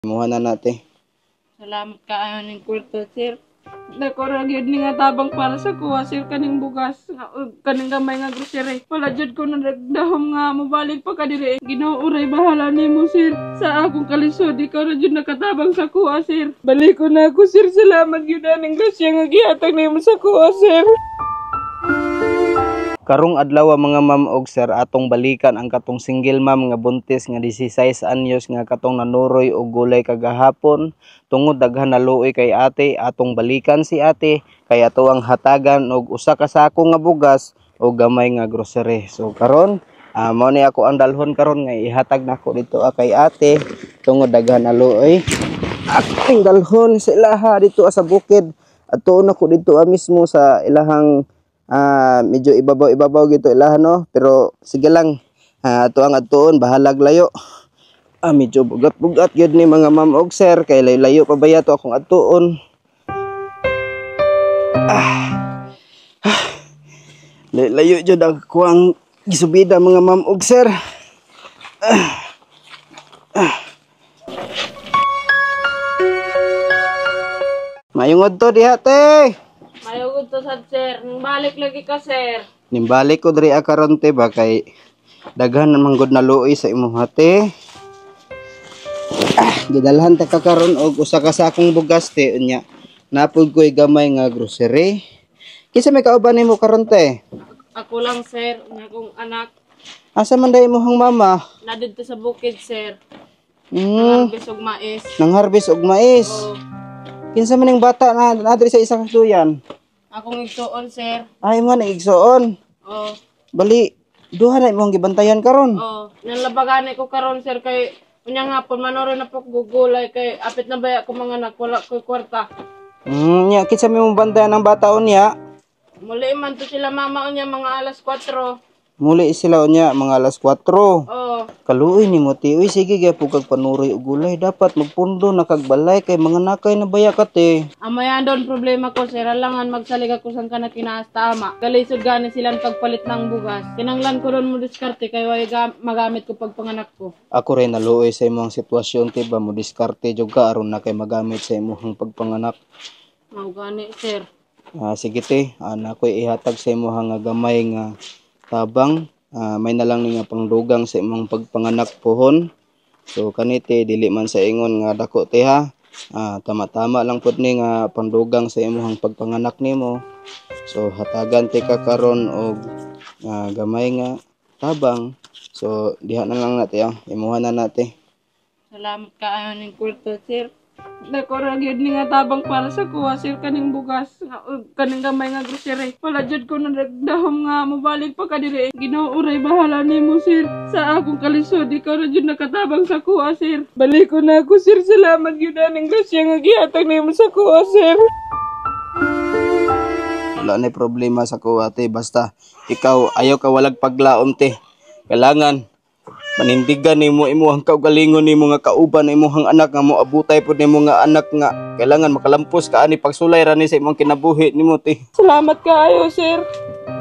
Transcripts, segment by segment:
Imuha na natin. Salamat kaayo ning kwarta, sir. Dako ra gyud ni nga tabang para sa kuha, sir, kaning bugas kaning gamay nga grocery. Wala jud ko nagdahom nga mobalik pa ka diri. Ginoo ray bahala nimo, sir. Sa akong kalisod ikaw ra jud nakatabang sa kuha, sir. Balik ko na ako, sir. Salamat gyud aning grasya nga gihatag nimo sa kuha, sir. Karong adlaw mga ma'am og sir, atong balikan ang katong single ma'am nga buntis nga 16 anyos nga katong nanuroy og gulay kagahapon. Tungod daghan na luoy kay ate, atong balikan si ate kay ato ang hatagan og usa ka sako nga bugas o gamay nga grocery. So karon, mao ni ako ang dalhon karon nga ihatag nako dito kay ate tungod daghan na luoy. Aking dalhon sa ilaha dito sa bukid. Atuon ako dito mismo sa ilahang medyo ibabaw gito ilahan, no, pero sige lang, ato ang atuon bahalag layo. Medyo bugat gyud ni mga ma'am og sir kay layo pa baya to akong atuon. Layo jud ang kuang gisubida mga ma'am og sir. Mayungod to diha te. Mayugod to sad, sir. Balik lagi ka, sir. Nimbalik ko diri karon te ba kay daghan man gud na luoy sa imong hate. Gidalhan ta ka karon og usa ka sakong bugas te unya. Napud ko'y gamay nga grocery. Kinsa may kauban nimo karon te? Ako lang, sir. Nga kong anak. Asa man day imong mama? Nadid to sa bukid, sir. Hmm, Nangarbis og mais. nang harvest og mais. Oo. Kinsa man ning bata na adri sa isang kasuyan? Akong igsuon, sir. Ay mo na igsoon. Oo. Bali duha na imong gibantayan karon. Oo. Nalabagani ko karon, sir, kay unyang hapon manoro na po gugulay kay apit na baya ko mga anak wala ko'y kwarta. Nya kinsa may mong bantayan ng bata unya? Muli man to sila mama unya mga alas 4. Muli sila unya mga alas 4. Oo. Kaluoy ni mo ti. Uy, sige gyapon kag panuroy og gulay. Dapat magpundo na kag balay kay mga nakay na baya ka te. Amayan doon problema ko, sir. Alangan magsalig ako sang kana kinaas tama. Kalisod gani silang pagpalit ng bugas. Kinanglan ko doon mo diskarte kay way magamit ko pag panganak ko. Ako rin naluoy sa imong sitwasyon ti ba mo diskarte jud ka aron na kay magamit sa imong pagpanganak. Mao gani, sir. Sige te, ana ko'y ihatag sa imong nga gamay nga tabang. May na lang ni nga pangdugang sa imong pagpanganak pohon. So kanite dili man sa ingon nga dako te ha. Tama-tama lang pud ni nga pangdugang sa imong pagpanganak nimo. So hatagan te ka karon og gamay nga tabang. So diha na lang natin imuha na natin. Salamat kaayo ning kwarta, sir. Dako ra gyud ni nga tabang para sa kuha, sir, kaning bugas kaning gamay nga grocery. Wala jud ko nagdahom nga mobalik pa ka diri. Ginoo ray bahala nimo, sir. Sa akong kalisod ikaw ra jud nakatabang sa kuha, sir. Balik ko na ako, sir. Salamat gyud aning grasya nga gihatag nimo sa kuha, sir. Wala na problema sa kuha te, basta ikaw ayaw ka walag paglaom te. Kailangan manindigan nimo imong kaugalingon nimo nga kauban imong anak nga mo abutay pud nimo nga anak nga kailangan makalampos ka ani pagsulay ra ni sa imong kinabuhi nimo te. Salamat kaayo, sir.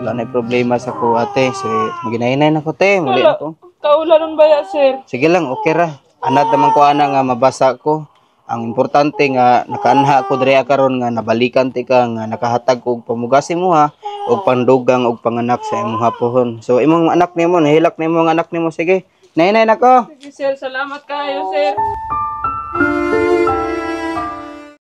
Wala na problema sa kuha te. So maginainay na ko te, muli ako. Kaulanon ba ya, sir? Sige lang, okay ra. Anad naman ko ana nga mabasa ko. Ang importante nga nakaanha ko diri karon nga nabalikan ti ka nga nakahatag og pamugas mo ha og pandugang og panganak sa imong hapohon. So imong anak nimo nahilak nimo ang anak nimo, sige. Nay nako. Sige, sir. Salamat kaayo, sir.